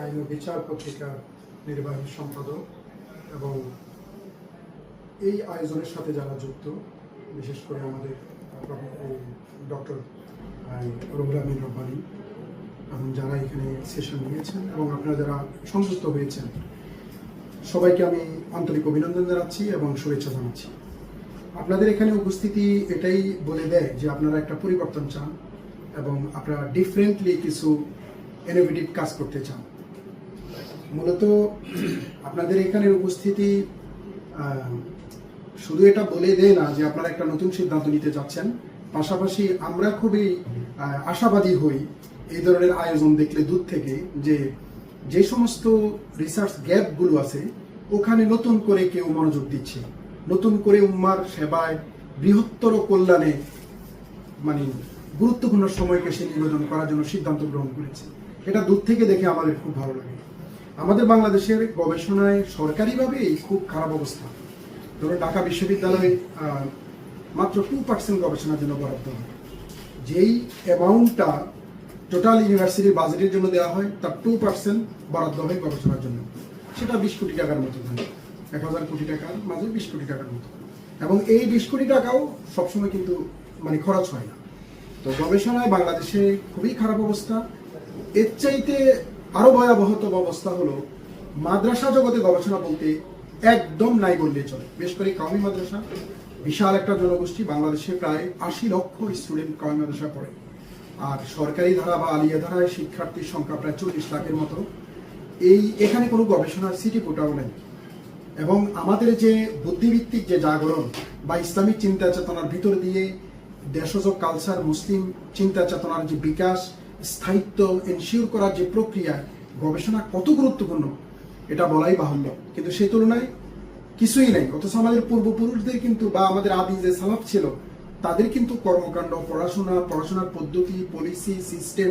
আইন ও বিচার পত্রিকার নির্বাহী সম্পাদক এবং এই আয়োজনের সাথে যারা যুক্ত, বিশেষ করে আমাদের ডক্টর রুহুল আমিন রব্বানী এবং যারা এখানে সেশন নিয়েছেন এবং আপনারা যারা সংযুক্ত হয়েছেন, সবাইকে আমি আন্তরিক অভিনন্দন জানাচ্ছি এবং শুভেচ্ছা জানাচ্ছি। আপনাদের এখানে উপস্থিতি এটাই বলে দেয় যে আপনারা একটা পরিবর্তন চান এবং আপনারা ডিফারেন্টলি কিছু ইনোভেটিভ কাজ করতে চান। মূলত আপনাদের এখানের উপস্থিতি শুধু এটা বলে দেয় না যে আপনারা একটা নতুন সিদ্ধান্ত নিতে যাচ্ছেন, পাশাপাশি আমরা খুবই আশাবাদী হই এই ধরনের আয়োজন দেখলে দূর থেকে, যে সমস্ত রিসার্চ গ্যাপগুলো আছে ওখানে নতুন করে কেউ মনোযোগ দিচ্ছে, নতুন করে উম্মার সেবায় বৃহত্তর কল্যাণে গুরুত্বপূর্ণ সময়কে সে নিবেদন করার জন্য সিদ্ধান্ত গ্রহণ করেছে। এটা দূর থেকে দেখে আমাদের খুব ভালো লাগে। আমাদের বাংলাদেশের গবেষণায় সরকারিভাবেই খুব খারাপ অবস্থা। ধরুন ঢাকা বিশ্ববিদ্যালয়ে মাত্র 2% গবেষণার জন্য বরাদ্দ হয়। যেই অ্যামাউন্টটা টোটাল ইউনিভার্সিটির বাজেটের জন্য দেওয়া হয় তার 2% বরাদ্দ হয় গবেষণার জন্য। সেটা 20 কোটি টাকার মতো হয়, 1000 কোটি টাকার মাঝে 20 কোটি টাকার মতো। এবং এই 20 কোটি টাকাও সবসময় কিন্তু খরচ হয় না। তো গবেষণায় বাংলাদেশে খুবই খারাপ অবস্থা। এর চাইতে আরো ভয়াবহতম অবস্থা হলো মাদ্রাসা জগতে গবেষণা বলতে একদম নাই বললে চলে। বিশেষ করে কওমি মাদ্রাসা, বিশাল একটা জনগোষ্ঠী, বাংলাদেশে প্রায় 80 লক্ষ স্টুডেন্ট কওমি মাদ্রাসা পড়ে। আর সরকারি ধারা বা আলিয়া ধারায় শিক্ষার্থীর সংখ্যা প্রায় 40 লাখের মতো। এখানে কোনো গবেষণার সিটি কোটাও নেই। এবং আমাদের যে বুদ্ধিভিত্তিক যে জাগরণ বা ইসলামিক চিন্তা চেতনার ভিতর দিয়ে দেশজ কালচার, মুসলিম চিন্তা চেতনার যে বিকাশ, স্থায়িত্ব এনশিওর করার যে প্রক্রিয়া, গবেষণা কত গুরুত্বপূর্ণ এটা বলাই বাহুল্য। কিন্তু সেই তুলনায় কিছুই নেই। অথচ আমাদের পূর্বপুরুষদের কিন্তু বা আমাদের আদি যে সালাফ ছিল তাদের কিন্তু কর্মকাণ্ড, পড়াশোনার পদ্ধতি, পলিসি, সিস্টেম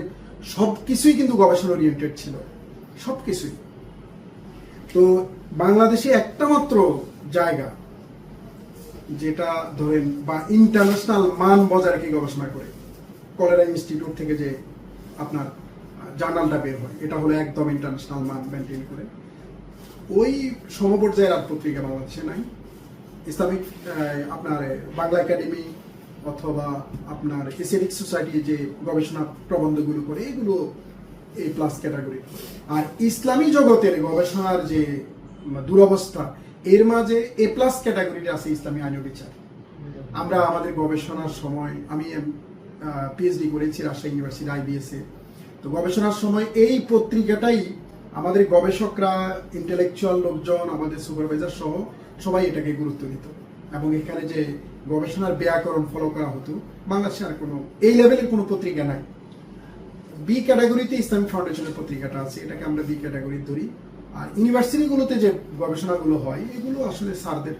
সবকিছুই কিন্তু গবেষণা ওরিয়েন্টেড ছিল, সবকিছুই। তো বাংলাদেশে একটা মাত্র জায়গা যেটা ধরেন বা ইন্টারন্যাশনাল মান বজায় রেখে গবেষণা করে, কলেরা ইনস্টিটিউট থেকে যে আপনার জার্নালটা বের হয়, এটা হলো একদম ইন্টারন্যাশনাল মান মেনটেন করে। ওই সমপর্যায়ের আর পত্রিকা বাংলাদেশে নাই। ইসলামিক আপনার বাংলা একাডেমি অথবা আপনার এশিয়াটিক সোসাইটি যে গবেষণা প্রবন্ধগুলো করে, এগুলো A+ ক্যাটাগরি। আর ইসলামী জগতের গবেষণার যে দুরবস্থা, এর মাঝে A+ ক্যাটাগরিটা আছে ইসলামী আইন ও বিচার। আমরা আমাদের গবেষণার সময়, আমি PhD করেছি রাজশাহী ইউনিভার্সিটি IBS এ। তো গবেষণার সময় এই পত্রিকাটাই আমাদের গবেষকরা, ইন্টেলেকচুয়াল লোকজন, আমাদের সুপারভাইজার সহ সবাই এটাকে গুরুত্ব দিত। এবং এখানে যে গবেষণার ব্যাকরণ ফলো করা হতো, বাংলাদেশে আর কোনো এই লেভেলের কোনো পত্রিকা নাই। B ক্যাটাগরিতে ইসলামিক ফাউন্ডেশনের পত্রিকাটা আছে, এটাকে আমরা B ক্যাটাগরি ধরি। আর ইউনিভার্সিটিগুলোতে যে গবেষণাগুলো হয়, এগুলো আসলে স্যারদের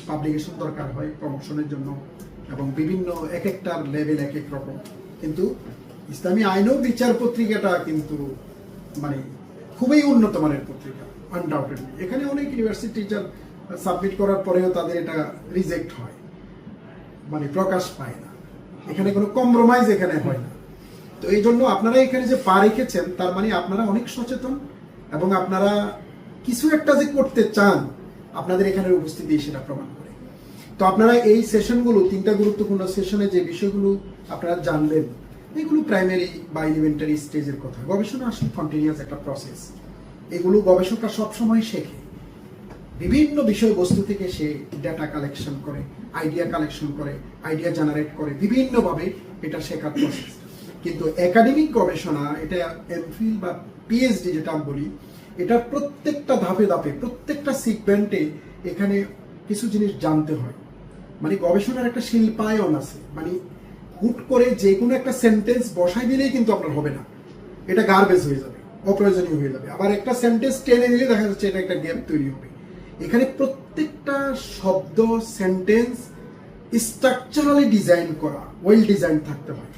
পাবলিকেশন দরকার হয় প্রমোশনের জন্য, এবং বিভিন্ন এক একটার লেভেল এক এক রকম। কিন্তু ইসলামী আইন ও বিচার পত্রিকাটা কিন্তু খুবই উন্নত মানের পত্রিকা, আনডাউটেডলি। এখানে অনেক ইউনিভার্সিটি টিচার সাবমিট করার পরেও তাদের এটা রিজেক্ট হয়, প্রকাশ পায় না। এখানে কোনো কম্প্রোমাইজ এখানে হয় না। তো এই জন্য আপনারা এখানে যে পা রেখেছেন, তার আপনারা অনেক সচেতন এবং আপনারা কিছু একটা যে করতে চান, আপনাদের এখানে উপস্থিতি সেটা প্রমাণ করে। তো আপনারা এই সেশনগুলো, 3টা গুরুত্বপূর্ণ সেশনে যে বিষয়গুলো আপনারা জানলেন, এগুলো প্রাইমারি বা এলিমেন্টারি স্টেজের কথা। গবেষণা আসলে কন্টিনিউয়াস একটা প্রসেস। এগুলো গবেষকরা সবসময় শেখে, বিভিন্ন বিষয়বস্তু থেকে সে ডেটা কালেকশন করে, আইডিয়া কালেকশন করে, আইডিয়া জেনারেট করে, বিভিন্নভাবে এটা শেখার প্রসেস। কিন্তু একাডেমিক গবেষণা, এটা এমফিল বা PhD যেটা বলি, এটা প্রত্যেকটা ধাপে ধাপে, প্রত্যেকটা সিগমেন্টে এখানে কিছু জিনিস জানতে হয়। গবেষণার একটা শিল্পায়ন আছে। হুট করে যে কোনো একটা সেন্টেন্স বসাই দিলেই কিন্তু আপনার হবে না, এটা গার্বেজ হয়ে যাবে, অপ্রয়োজনীয় হয়ে যাবে। আবার একটা সেন্টেন্স টেনে দিলে দেখা যাচ্ছে এটা একটা গ্যাপ তৈরি হবে। এখানে প্রত্যেকটা শব্দ, সেন্টেন্স স্ট্রাকচারালি ডিজাইন করা, ওয়েল ডিজাইন থাকতে হয়।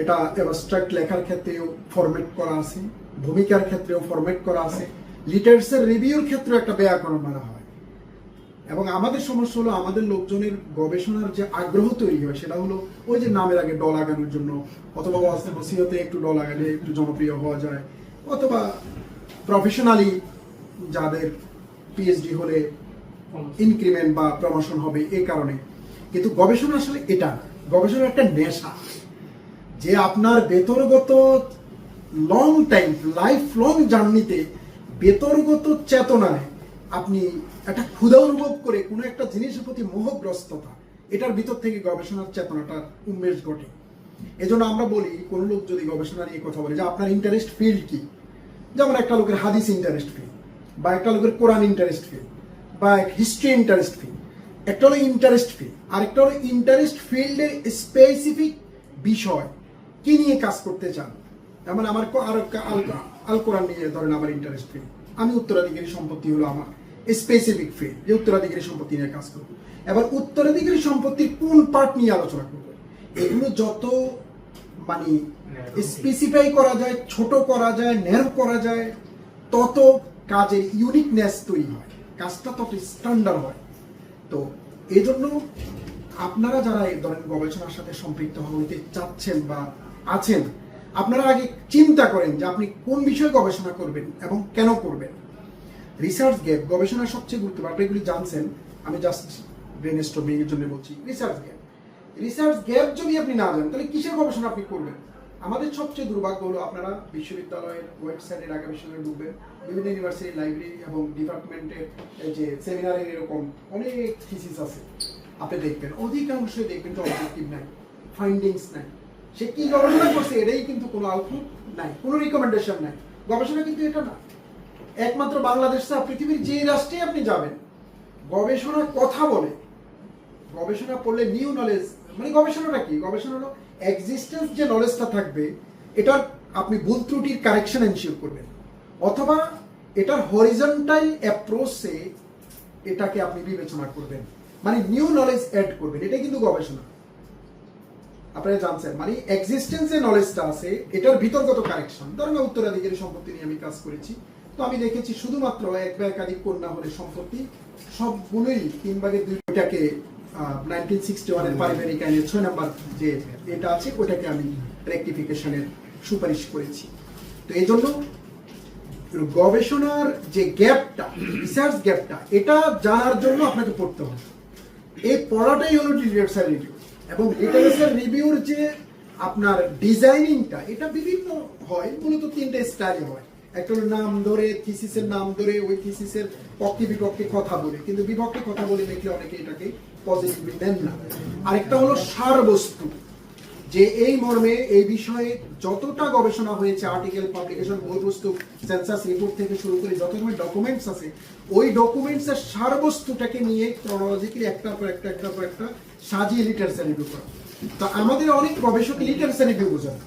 এটা অ্যাবস্ট্রাক্ট লেখার ক্ষেত্রেও ফরম্যাট করা আছে, ভূমিকার ক্ষেত্রেও ফরম্যাট করা আছে, লিটারেচার রিভিউর ক্ষেত্রেও একটা ব্যাকরণ মানা হয়। এবং আমাদের সমস্যা হলো, আমাদের লোকজনের গবেষণার যে আগ্রহ তৈরি হয় সেটা হলো ওই যে নামের আগে ড লাগানোর জন্য, অথবা ওয়াজে নসিহতে একটু ড লাগালে একটু জনপ্রিয় হওয়া যায়, অথবা প্রফেশনালি যাদের পিএইচডি হলে ইনক্রিমেন্ট বা প্রমোশন হবে এই কারণে। কিন্তু গবেষণা আসলে এটা না। গবেষণা একটা নেশা, যে আপনার ভেতরগত লং টাইম লাইফ লং জার্নিতে ভেতরগত চেতনায় আপনি একটা ক্ষুধা অনুভব করে কোনো একটা জিনিসের প্রতি মোহগ্রস্ততা, এটার ভিতর থেকে গবেষণার চেতনাটার উন্মেষ ঘটে। এজন্য আমরা বলি, কোনো লোক যদি গবেষণা নিয়ে কথা বলে যে আপনার ইন্টারেস্ট ফিল্ড কি, যেমন একটা লোকের হাদিস ইন্টারেস্ট ফিল্ড, বা একটা লোকের কোরআন ইন্টারেস্ট ফিল্ড, বা হিস্ট্রি ইন্টারেস্ট ফিল্ড। একটা হলো ইন্টারেস্ট ফিল্ড, আর একটা হলো ইন্টারেস্ট ফিল্ডের স্পেসিফিক বিষয় কি নিয়ে কাজ করতে চান। যেমন আমার আল কোরআন নিয়ে ধরেন আমার ইন্টারেস্ট ফিল্ড, আমি উত্তরাধিকারী সম্পত্তি হলো আমার স্পেসিফিক ফিল্ড, যে উত্তরাধিকারী সম্পত্তি নিয়ে কাজ করবো। এবার উত্তরাধিকারী সম্পত্তির কোন পার্ট নিয়ে আলোচনা করবো, এগুলো যত মানে স্পেসিফাই করা যায়, ছোট করা যায়, ন্যারো করা যায়, তত কাজের ইউনিকনেস তৈরি হয়, কাজটা তত স্ট্যান্ডার্ড হয়। তো এই জন্য আপনারা যারা এই ধরেন গবেষণার সাথে সম্পৃক্ত হতে চাচ্ছেন বা আছেন, আপনারা আগে চিন্তা করেন যে আপনি কোন বিষয়ে গবেষণা করবেন এবং কেন করবেন। রিসার্চ গ্যাপ গবেষণার সবচেয়ে গুরুত্বপূর্ণ, আপনি এগুলি জানছেন, আমি জাস্ট ব্রেনস্টর্মিং এর জন্য বলছি। রিসার্চ গ্যাপ যদি আপনি না জানেন, তাহলে কিসের গবেষণা আপনি করবেন? আমাদের সবচেয়ে দুর্ভাগ্য হলো, আপনারা বিশ্ববিদ্যালয়ের ওয়েবসাইটে, ঢাকা বিশ্ববিদ্যালয়ে ঢুকবেন, বিভিন্ন ইউনিভার্সিটি লাইব্রেরি এবং ডিপার্টমেন্টের যে সেমিনারের এরকম অনেক থিসিস আছে, আপনি দেখবেন অধিকাংশই দেখবেন যে অবজেক্টিভ নাই, ফাইন্ডিংস নাই। সে কি গবেষণা করছে এটাই কিন্তু কোনো আউটপুট নাই, কোনো রিকমেন্ডেশন নাই। গবেষণা কিন্তু এটা না। একমাত্র বাংলাদেশ ছাড়া পৃথিবীর যে রাষ্ট্রে আপনি যাবেন, গবেষণা কথা বলে। গবেষণা পড়লে নিউ নলেজ, মানে গবেষণাটা কি? গবেষণা হলো এক্সিস্টেন্স যে নলেজটা থাকবে, এটার আপনি ভুল ত্রুটির কারেকশন এনশিওর করবেন, অথবা এটার হরিজন্টাল অ্যাপ্রোচে এটাকে আপনি বিবেচনা করবেন, মানে নিউ নলেজ অ্যাড করবেন। এটা কিন্তু গবেষণা। আপনারা জানছেন, মানে এক্সিস্টেন্স যে নলেজটা আছে এটার ভিতরগত কারেকশন। ধরেন উত্তরাধিকারী সম্পত্তি নিয়ে আমি কাজ করেছি, তো আমি দেখেছি শুধুমাত্র এক বা একাধিক কন্যা হলে সম্পত্তি সবগুলোই 3/2টাকে 1961 এর পারিবারিক আইনের 6 নম্বর যে এটা আছে ওটাকে আমি রেকটিফিকেশনের সুপারিশ করেছি। তো এই জন্য গবেষণার যে গ্যাপটা, রিসার্চ গ্যাপটা, এটা জানার জন্য আপনাকে পড়তে হবে। এই পড়াটাই হলো লিটারেচার রিভিউ। এবং লিটারেচার রিভিউর যে আপনার ডিজাইনিংটা, এটা বিভিন্ন হয়, মূলত 3টে স্টাইলে হয়। একটা হলো নাম ধরে, থিসিসের নাম ধরে, ওই থিসিসের পক্ষে বিপক্ষে কথা বলে, কিন্তু বিপক্ষে কথা বলে দেখলে অনেকে এটাকে পজিটিভলি নেন না। আরেকটা হলো সারবস্তু, যে এই মর্মে এই বিষয়ে যতটা গবেষণা হয়েছে, আর্টিকেল, পাবলিকেশন, বই পুস্তক, সেন্সাস রিপোর্ট থেকে শুরু করে যত ধরনের ডকুমেন্টস আছে, ওই ডকুমেন্টসের সারবস্তুটাকে নিয়ে ক্রনোলজিক্যালি একটার পর একটা সাজিয়ে লিটারেচার রিভিউ করা। তো আমাদের অনেক গবেষক লিটারেচার রিভিউ বোঝেন।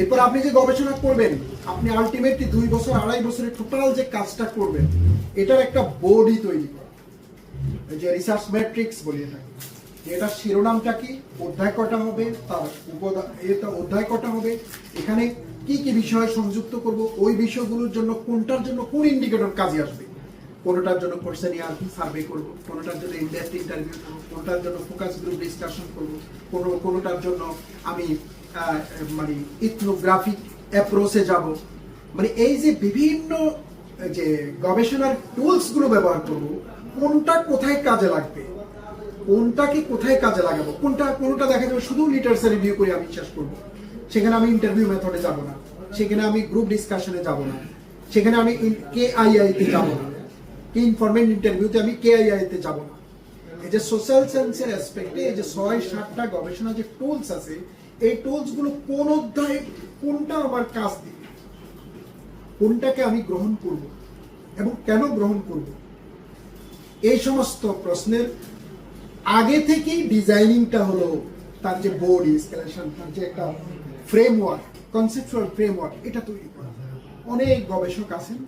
এরপর আপনি যে গবেষণা করবেন, আপনি আলটিমেটলি 2 বছর 2.5 বছরের টোটাল যে কাজটা করবেন, এটার একটা বডি তৈরি করা, যে রিসার্চ ম্যাট্রিক্স বলি এটাকে। এটা শিরোনামটা কি, অধ্যায় কটা হবে, তার অধ্যায় কটা হবে, এখানে কি কি বিষয় সংযুক্ত করব, ওই বিষয়গুলোর জন্য কোনটার জন্য কোন ইন্ডিকেটর কাজে আসবে, কোনটার জন্য কোশ্চেনিয়ার সার্ভে করব, কোনটার জন্য ইনডেপথ ইন্টারভিউ করব, কোনটার জন্য ফোকাস গ্রুপ ডিসকাশন করব, কোনটার জন্য আমি মানে ইথনোগ্রাফিক অ্যাপ্রোচে যাব। মানে এই যে বিভিন্ন যে গবেষণার টুলস গুলো ব্যবহার করব, কোনটা কোথায় কাজে লাগবে, কোনটাকে কোথায় কাজে লাগাবো, কোনটা দেখা যাবে শুধু লিটারেচার রিভিউ করে আমি শেষ করবো, সেখানে আমি ইন্টারভিউ মেথডে যাব না, সেখানে আমি গ্রুপ ডিসকাশনে যাব না, সেখানে আমি KII তে যাব না, কি ইনফরমেন্ট ইন্টারভিউতে আমি KII তে যাব না। এই যে সোশ্যাল সায়েন্সের অ্যাসপেক্টে এই যে 6-7টা গবেষণা যে টুলস আছে, এই টুলস গুলো কোন অধ্যায়ে কোনটা আমার কাজ দিবে, কোনটাকে আমি গ্রহণ করব এবং কেন গ্রহণ করব, এই সমস্ত প্রশ্নের আগে থেকেই ডিজাইনিংটা হলো তার যে বোর্ড ইনস্টলেশন, তার যে একটা ফ্রেমওয়ার্ক, কনসেপচুয়াল ফ্রেমওয়ার্ক, এটা তৈরি করা। অনেক গবেষক আছেন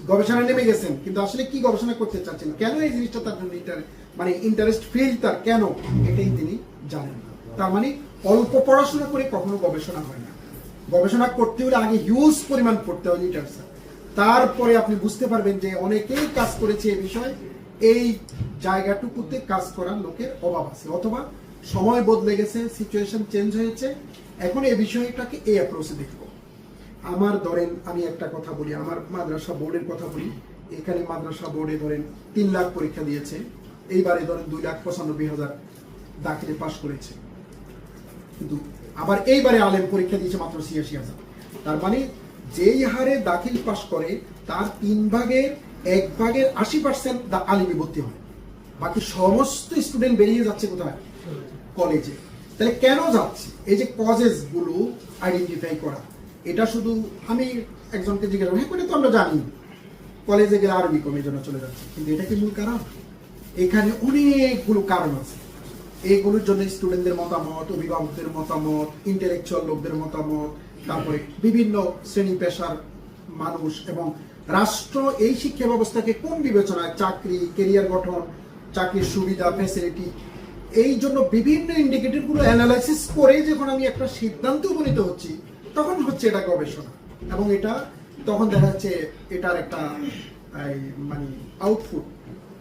গবেষণা নেমে গেছেন, কিন্তু আসলে কি গবেষণা করতে চাচ্ছেন, কেন এই জিনিসটা তার জন্য মানে ইন্টারেস্ট ফিল্ড তার কেন, এটাই তিনি জানেন না। তার মানে অল্প পড়াশোনা করে কখনো গবেষণা হয় না। গবেষণা করতে হলে আগে হিউজ পরিমাণ পড়তে হয় লিটারেচার, তারপরে আপনি বুঝতে পারবেন যে অনেকেই কাজ করেছে এই বিষয়, এই জায়গাটুকুতে কাজ করার লোকের অভাব আছে, অথবা সময় বদলে গেছে, সিচুয়েশন চেঞ্জ হয়েছে, এখন এই বিষয়টাকে এই অ্যাপ্রোচে দেখব। আমার ধরেন আমি একটা কথা বলি, আমার মাদ্রাসা বোর্ডের কথা বলি, এখানে মাদ্রাসা বোর্ডে ধরেন 3 লাখ পরীক্ষা দিয়েছে, এইবারে ধরেন 2,95,000 দাখিলে পাশ করেছে, কিন্তু আবার এইবারে আলেম পরীক্ষা দিয়েছে মাত্র 86,000। তার মানে যেই হারে দাখিল পাশ করে তার 3 ভাগের 1 ভাগের 80% আলিমে ভর্তি হয়, বাকি সমস্ত স্টুডেন্ট বেরিয়ে যাচ্ছে কোথায়? কলেজে। তাহলে কেন যাচ্ছে? এই যে কজেস গুলো আইডেন্টিফাই করা, এটা শুধু আমি একজনকে জিজ্ঞাসা করি, হ্যাঁ তো আমরা জানি কলেজে গেলে আরবি কমে জন্য চলে যাচ্ছে, কিন্তু এটা কি মূল কারণ? এখানে অনেকগুলো কারণ আছে। এইগুলোর জন্য স্টুডেন্টদের মতামত, অভিভাবকদের মতামত, ইন্টেলেকচুয়াল লোকদের মতামত, তারপরে বিভিন্ন শ্রেণী পেশার মানুষ এবং রাষ্ট্র এই শিক্ষা ব্যবস্থাকে কোন বিবেচনায়, চাকরি, কেরিয়ার গঠন, চাকরির সুবিধা, ফ্যাসিলিটি, এই জন্য বিভিন্ন ইন্ডিকেটর গুলো অ্যানালাইসিস করে যখন আমি একটা সিদ্ধান্তে উপনীত হচ্ছি, তখন হচ্ছে এটা গবেষণা। এবং এটা তখন দেখা যাচ্ছে এটার একটা মানে আউটপুট,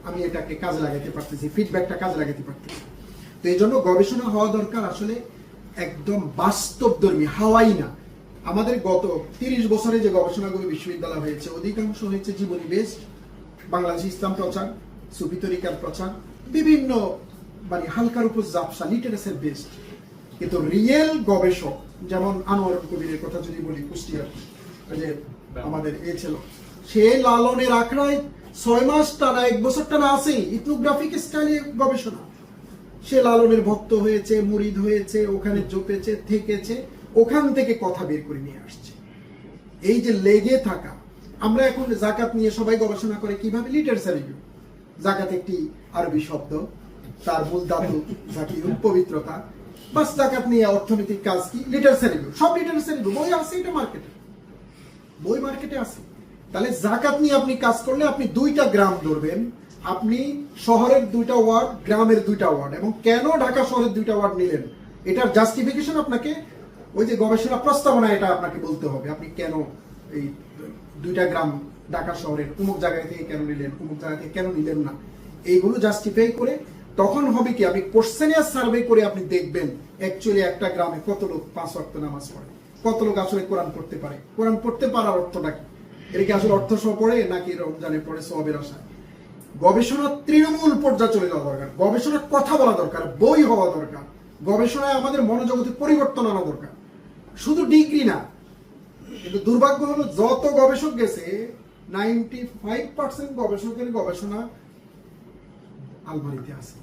আমি এটাকে কাজে লাগাতে পারতেছি, ফিডব্যাকটা কাজে লাগাতে পারতেছি। তো এই জন্য গবেষণা হওয়া দরকার আসলে একদম বাস্তবধর্মী, হাওয়াই না। আমাদের গত 30 বছরে যে গবেষণাগুলো বিশ্ববিদ্যালয় হয়েছে, অধিকাংশ হয়েছে জীবনী বেসড, বাংলাদেশ ইসলাম প্রচার, সুফি তরিকার প্রচার, বিভিন্ন মানে হালকার উপর জাপসা লিটারেচার বেসড। কিন্তু রিয়েল গবেষক যেমন আনোয়ার কবিরের কথা যদি বলি, কুষ্টিয়ার যে আমাদের ছিল, সে লালনের আখড়ায় 6 মাস টানা 1 বছর টানা আছে ইথনোগ্রাফিক স্টাইলে গবেষণা। সে লালনের ভক্ত হয়েছে, মুরিদ হয়েছে, ওখানে জপেছে, থেকেছে, ওখান থেকে কথা বের করে নিয়ে আসছে। এই যে লেগে থাকা, আমরা এখন যাকাত নিয়ে সবাই গবেষণা করে কিভাবে, লিটারেচার রিভিউ। যাকাত একটি আরবি শব্দ, তার মূল ধাতু জাকিরুন, পবিত্রতা, বাস যাকাত নিয়ে অর্থনৈতিক কাজ কি, লিটারেচার রিভিউ, সব লিটারেচার রিভিউ, বই আছে, এটা মার্কেটে, বই মার্কেটে আছে। তাহলে যাকাত নিয়ে আপনি কাজ করলে আপনি 2টা গ্রাম ধরবেন, আপনি শহরের 2টা ওয়ার্ড, গ্রামের 2টা ওয়ার্ড, এবং কেন ঢাকা শহরের 2টা ওয়ার্ড নিলেন এটার জাস্টিফিকেশন আপনাকে ওই যে গবেষণা প্রস্তাবনা এটা আপনাকে বলতে হবে, আপনি কেন এই 2টা গ্রাম ঢাকা শহরের অমুক জায়গা থেকে কেন নিলেন, অমুক জায়গা থেকে কেন নিলেন না, এইগুলো জাস্টিফাই করে তখন হবে কি, আপনি কোশ্চেনিয়ার সার্ভে করে আপনি দেখবেন অ্যাকচুয়ালি একটা গ্রামে কত লোক 5 ওয়াক্ত নামাজ পড়ে, কত লোক আসলে কোরআন পড়তে পারে, কোরআন পড়তে পারার অর্থটা কি, এটা কি আসলে অর্থ সহ পড়ে নাকি রমজানে পড়ে সওয়াবের আশায়। গবেষণা তৃণমূল পর্যায়ে চলে যাওয়া দরকার, গবেষণার কথা বলা দরকার, বই হওয়া দরকার, গবেষণায় আমাদের মনোজগতে পরিবর্তন আনা দরকার, শুধু ডিগ্রি না। কিন্তু দুর্ভাগ্য হলো যত গবেষক গেছে 95% গবেষকের গবেষণা আলমারিতে আছে,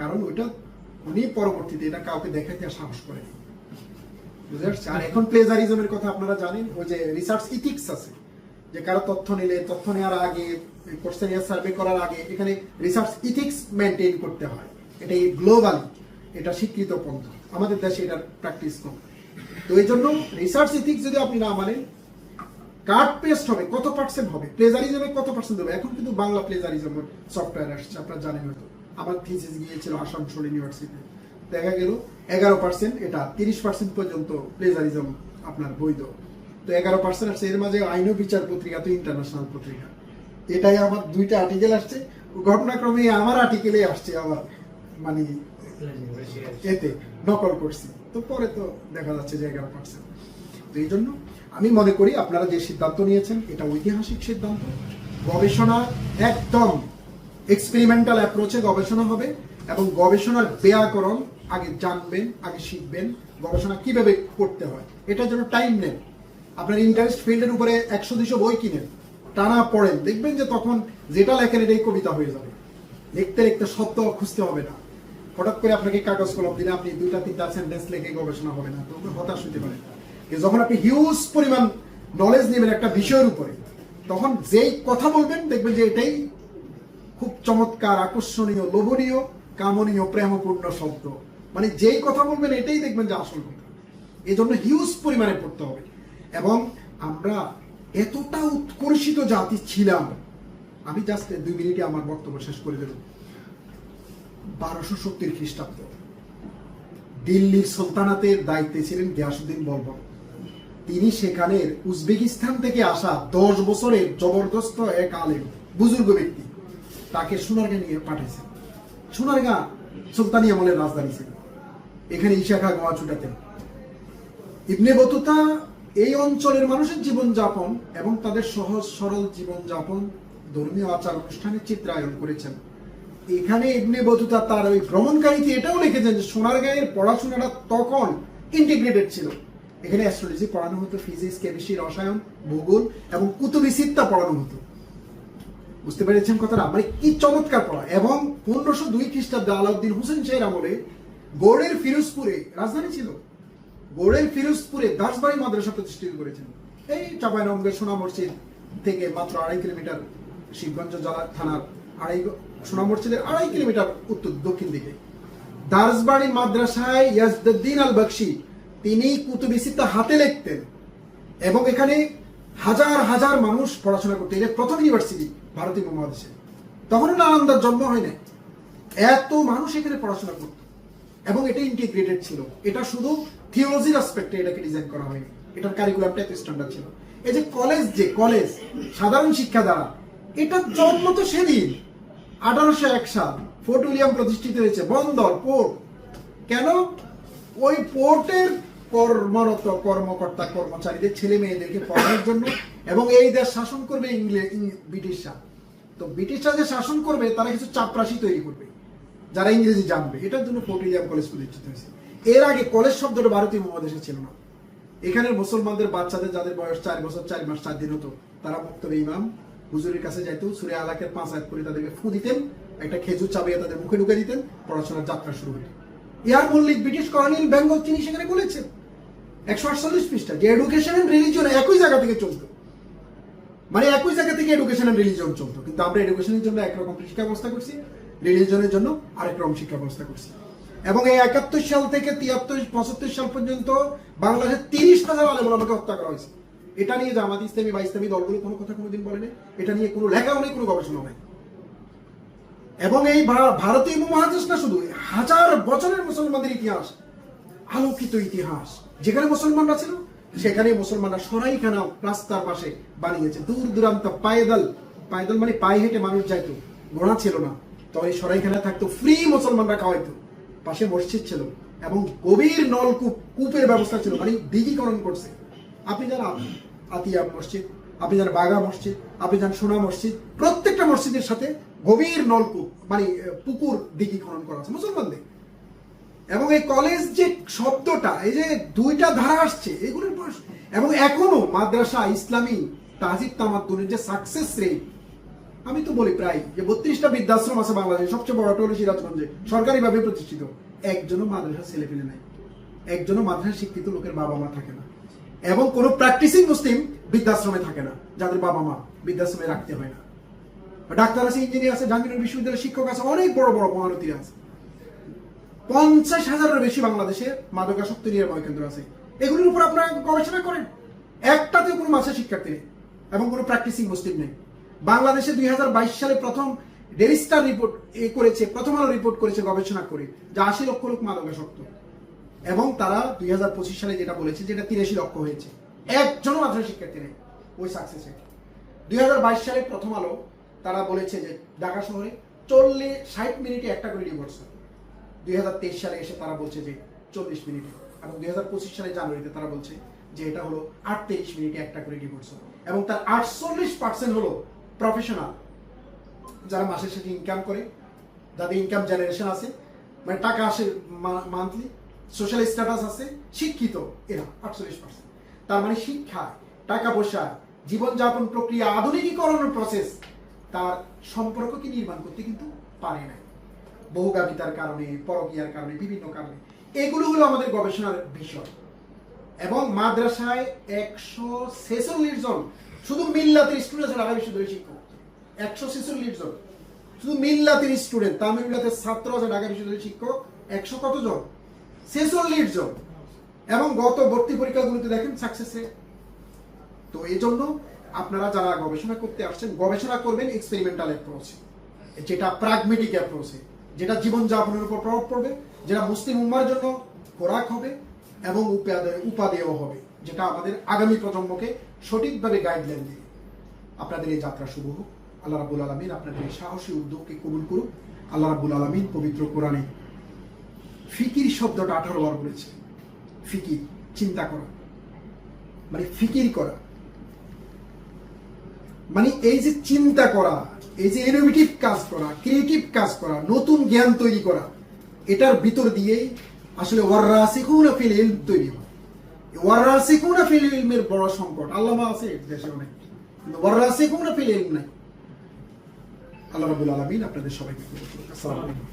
কারণ ওইটা উনি পরবর্তীতে এটা কাউকে দেখাতে আর সাহস করেনি, বুঝতে পারছি। আর এখন প্লেজারিজমের কথা আপনারা জানেন, ওই যে রিসার্চ ইথিক্স আছে, যে কারো তথ্য নিলে, তথ্য নেওয়ার আগে, কোশ্চেনিয়ার সার্ভে করার আগে এখানে রিসার্চ ইথিক্স মেনটেন করতে হয়। এটা গ্লোবালি এটা স্বীকৃত পন্থা, আমাদের দেশে এটার প্র্যাকটিস কম। তো এই জন্য রিসার্চ ইথিক্স যদি আপনি না মানেন, কাট পেস্ট হবে, কত পার্সেন্ট হবে, প্লেজারিজমে কত পার্সেন্ট হবে। এখন কিন্তু বাংলা প্লেজারিজমের সফটওয়্যার আসছে, আপনারা জানেন হয়তো। আমার থিসিস গিয়েছিল আসানসোল ইউনিভার্সিটি, দেখা গেল 11%, এটা 30% পর্যন্ত প্লেজারিজম আপনার বৈধ। তো 11% আসছে, এর মাঝে আইন ও বিচার পত্রিকা তো ইন্টারন্যাশনাল পত্রিকা, এটাই আমার 2টা আর্টিকেল আসছে, ঘটনাক্রমে আমার আর্টিকেলে আসছে আমার মানে এতে নকল করছি, তো পরে তো দেখা যাচ্ছে যে 11%। তো এই জন্য আমি মনে করি আপনারা যে সিদ্ধান্ত নিয়েছেন এটা ঐতিহাসিক সিদ্ধান্ত। গবেষণা একদম এক্সপেরিমেন্টাল অ্যাপ্রোচে গবেষণা হবে, এবং গবেষণার ব্যাকরণ আগে জানবেন, আগে শিখবেন, গবেষণা কিভাবে করতে হয়, এটার জন্য টাইম নেন। আপনার ইন্টারেস্ট ফিল্ডের উপরে 100-200 বই কিনেন, টানা পড়েন, দেখবেন যে তখন যেটা লেখেন এটাই কবিতা হয়ে যাবে। লিখতে লিখতে শব্দ খুঁজতে হবে না, হঠাৎ করে আপনাকে কাগজ কলম দিলে আপনি 2-3টা সেন্টেন্স লিখে গবেষণা হবে না, তো হতাশ হতে পারে। যখন আপনি হিউজ পরিমাণ নলেজ নেবেন একটা বিষয়ের উপরে, তখন যেই কথা বলবেন দেখবেন যে এটাই খুব চমৎকার, আকর্ষণীয়, লোভনীয়, কামনীয়, প্রেমপূর্ণ শব্দ, মানে যেই কথা বলবেন এটাই দেখবেন যে আসল কথা। এই জন্য হিউজ পরিমাণে পড়তে হবে। এবং আমরা এতটা উৎকর্ষিত জাতি ছিলাম, আমি জাস্ট 2 মিনিটে আমার বক্তব্য শেষ করে দেব। 1270 খ্রিস্টাব্দ দিল্লির সুলতানাতের দায়িত্বে ছিলেন গিয়াসউদ্দিন বলবন। তিনি সেখানের উজবেকিস্তান থেকে আসা 10 বছরের জবরদস্ত এক আলেম, বুজুর্গ ব্যক্তি, তাকে সোনারগাঁ নিয়ে পাঠিয়েছেন। সোনারগাঁ সুলতানি আমলের রাজধানী ছিল, এখানে ঈশা খাঁ গোয়া ছুটাতেন। ইবনে বতুতা এই অঞ্চলের মানুষের জীবনযাপন এবং তাদের সহজ সরল জীবনযাপন, ধর্মীয় আচার অনুষ্ঠানের চিত্রায়ন করেছেন। এখানে ইবনে বতুতা তার ওই ভ্রমণকারীতে এটাও লিখেছেন যে সোনারগাঁয়ের পড়াশোনাটা তখন ইন্টিগ্রেটেড ছিল। এখানে অ্যাস্ট্রোলজি পড়ানো হতো, ফিজিক্স, কেমিস্ট্রি, রসায়ন, ভূগোল এবং কুতুবি সিত্তা পড়ানো হতো। বুঝতে পেরেছেন কথাটা? মানে কি চমৎকার পড়া। এবং 1502 খ্রিস্টাব্দে আলাউদ্দিন হোসেন শাহের আমলে গৌড়ের ফিরোজপুরে, রাজধানী ছিল, গৌড়ের ফিরোজপুরে দাসবাড়ি মাদ্রাসা প্রতিষ্ঠিত করেছেন। এই চাঁপাইনবাবগঞ্জের সোনা মসজিদ থেকে মাত্র 2.5 কিলোমিটার, শিবগঞ্জ জেলা থানার সোনা মসজিদের 2.5 কিলোমিটার উত্তর দক্ষিণ দিকে দাসবাড়ি মাদ্রাসায় ইয়াজউদ্দিন আল বখশি তিনি কুতুবি সিত্তা হাতে লিখতেন এবং এখানে হাজার হাজার মানুষ পড়াশোনা করতেন। এটা প্রথম ইউনিভার্সিটি ভারতীয় উপমহাদেশে, তখনও নালন্দার জন্ম হয় না, এত মানুষ এখানে পড়াশোনা করত এবং এটা ইন্টিগ্রেটেড ছিল। এটা শুধু থিওলজির অ্যাসপেক্টে এটাকে ডিজাইন করা হয়নি, এটার কারিকুলামটা এত স্ট্যান্ডার্ড ছিল। এই যে কলেজ সাধারণ শিক্ষা দ্বারা, এটা জন্ম তো সেদিন 1801 সাল ফোর্ট উইলিয়াম প্রতিষ্ঠিত হয়েছে। বন্দর, পোর্ট, কেন? ওই পোর্টের কর্মরত কর্মকর্তা কর্মচারীদের ছেলে মেয়েদেরকে পড়ানোর জন্য। এবং এই দেশ শাসন করবে ব্রিটিশরা। তো ব্রিটিশরা যে শাসন করবে তারা কিছু চাপরাশি তৈরি করবে যারা ইংরেজি জানবে, এটার জন্য ফোর্ট উইলিয়াম কলেজ প্রতিষ্ঠিত হয়েছে। এর আগে কলেজ শব্দটা ভারতীয় উপমহাদেশে ছিল না। এখানে মুসলমানদের বাচ্চাদের যাদের বয়স 4 বছর 4 মাস 4 দিন হতো, তারা মুক্তবে ইমাম হুজুরের কাছে যাইতো, সূরা আলাকের 5 আয়াত করে তাদেরকে ফু দিতেন, একটা খেজুর চাবিয়ে তাদের মুখে ঢুকে দিতেন, পড়াশোনার যাত্রা শুরু হতো। ইয়ার মল্লিক ব্রিটিশ কলোনিয়াল বেঙ্গল তিনি সেখানে বলেছেন 148 পৃষ্ঠা যে এডুকেশন এন্ড রিলিজিয়ন একই জায়গা থেকে চলতো, মানে একই জায়গা থেকে এডুকেশন এন্ড রিলিজিয়ন চলতো। কিন্তু আমরা এডুকেশনের জন্য একরকম শিক্ষা ব্যবস্থা করছি, রিলিজিয়নের জন্য আরেক রকম শিক্ষা ব্যবস্থা করছি। এবং এই 71 সাল থেকে 73-75 সাল পর্যন্ত বাংলাদেশে 30,000 আলেম ওলামাকে হত্যা করা হয়েছে। এটা নিয়ে জামাত ইসলামী বা ইসলামী দলগুলো কোনো কথা কোনোদিন বলেনি, এটা নিয়ে কোনো লেখাও নেই, কোনো গবেষণা নেই। এবং এই ভারতীয় উপমহাদেশ না, শুধু হাজার বছরের মুসলমানদের ইতিহাস, আলোকিত ইতিহাস। যেখানে মুসলমানরা ছিল সেখানে মুসলমানরা সরাইখানা রাস্তার পাশে বানিয়েছে, দূর দূরান্ত পায়দল মানে পায়ে হেঁটে মানুষ যাইতো, ঘোড়া ছিল না, তো এই সরাইখানা থাকতো, ফ্রি মুসলমানরা খাওয়াইতো, পাশে মসজিদ ছিল এবং গভীর কূপের ব্যবস্থা ছিল, মানে দিঘীকরণ করছে। আপনি যারা আতিয়া মসজিদ, আপনি যারা বাগা মসজিদ, আপনি যান সোনা মসজিদ, প্রত্যেকটা মসজিদের সাথে গভীর নলকূপ মানে পুকুর দিঘীকরণ করা আছে মুসলমানদের। এবং এই কলেজ যে শব্দটা, এই যে দুইটা ধারা আসছে এগুলোর বয়স, এবং এখনো মাদ্রাসা ইসলামী তাহজিব তামাদ্দুনের যে সাকসেস রেট, আমি তো বলি প্রায় যে 32টা বৃদ্ধাশ্রম আছে বাংলাদেশে, সবচেয়ে বড়টা হলো সিরাজগঞ্জে, সরকারিভাবে প্রতিষ্ঠিত। একজনও মাদ্রাসা ছেলে পেলে নাই, একজনও মাদ্রাসা শিক্ষিত লোকের বাবা মা থাকে না, এবং কোনো প্র্যাকটিসিং মুসলিম বৃদ্ধাশ্রমে থাকে না যাদের বাবা মা বৃদ্ধাশ্রমে রাখতে হয় না। ডাক্তার আছে, ইঞ্জিনিয়ার আছে, জাহাঙ্গীরনগর বিশ্ববিদ্যালয়ের শিক্ষক আছে, অনেক বড় বড় মহারথী আছে। 50,000-এর বেশি বাংলাদেশে মাদকাসক্ত নিরাময় কেন্দ্র আছে। এগুলোর উপর আপনারা গবেষণা করেন, একটাতেও কোনো মাসের শিক্ষার্থী নেই এবং কোনো প্র্যাকটিসিং মুসলিম নেই। বাংলাদেশে 2022 সালে প্রথম ডেইলি স্টার রিপোর্ট করেছে, প্রথম আলো রিপোর্ট করেছে গবেষণা করে, যে 80 লক্ষ লোক মাদকাসক্ত, এবং তারা 2025 সালে যেটা বলেছে যেটা 83 লক্ষ হয়েছে, একজনও মাদ্রাসা শিক্ষার্থী নেই। ওই সাকসেস রেট 2022 সালে প্রথম আলো তারা বলেছে যে ঢাকা শহরে 60 মিনিটে একটা করে ডিভোর্স হয়। 2023 সালে এসে তারা বলছে যে 40 মিনিটে, এবং 2025 সালে জানুয়ারিতে তারা বলছে যে এটা হলো 38 মিনিটে একটা করে ডিভোর্স হয়। এবং তার 48% হলো প্রফেশনাল, যারা মাসের শেষে ইনকাম করে, যাদের ইনকাম জেনারেশন আছে, মানে টাকা আসে মান্থলি, সোশ্যাল স্ট্যাটাস আছে, শিক্ষিত, এরা 48%। তার মানে শিক্ষা, টাকা পয়সা, জীবনযাপন প্রক্রিয়া, আধুনিকীকরণের প্রসেস, তার সম্পর্ককে নির্মাণ করতে কিন্তু পারে না, বহুগামিতার কারণে, পরকীয়ার কারণে, বিভিন্ন কারণে। এগুলো হলো আমাদের গবেষণার বিষয়। এবং মাদ্রাসায় 146 জন শুধু মিল্লাতের স্টুডেন্ট আছে, ঢাকা বিশ্ববিদ্যালয়ের শিক্ষক 146 জন, শুধু মিল্লাতের স্টুডেন্ট, তামিল মিল্লাতের ছাত্র আছে ঢাকা বিশ্ববিদ্যালয়ের শিক্ষক 100 কত জন, 46 জন। এবং গত ভর্তি পরীক্ষাগুলোতে দেখেন সাকসেস রেট। তো এই জন্য আপনারা যারা গবেষণা করতে আসছেন, গবেষণা করবেন এক্সপেরিমেন্টাল অ্যাপ্রোচে, যেটা প্রাগমেটিক অ্যাপ্রোচে, যেটা জীবনযাপনের উপর প্রভাব পড়বে, যেটা মুসলিম উম্মার জন্য খোরাক হবে এবং উপাদেয় হবে, যেটা আমাদের আগামী প্রজন্মকে সঠিকভাবে গাইডলাইন দেবে। আপনাদের এই যাত্রা শুভ হোক। আল্লাহ রাব্বুল আলামিন আপনাদের এই সাহসী উদ্যোগকে কবুল করুক। আল্লাহ রাব্বুল আলামিন পবিত্র কোরআনে ফিকির শব্দটা 18 বার বলেছে। ফিকির, চিন্তা করা, মানে ফিকির করা, মানে এই যে চিন্তা করা, এই যে ইনোভেটিভ কাজ করা, ক্রিয়েটিভ কাজ করা, নতুন জ্ঞান তৈরি করা, এটার ভিতর দিয়েই আসলে ওয়াররাসিকুনা ফিল ইলম তৈরি হয়। ওয়াররাসিকুনা ফিল ইলমের বড় সংকট। আল্লামা আছে দেশে অনেক, কিন্তু ওয়াররাসিকুনা ফিল ইলম নাই। আল্লাহ রাব্বুল আলামিন আপনাদের সবাইকে কবুল করুন। আসসালামু আলাইকুম।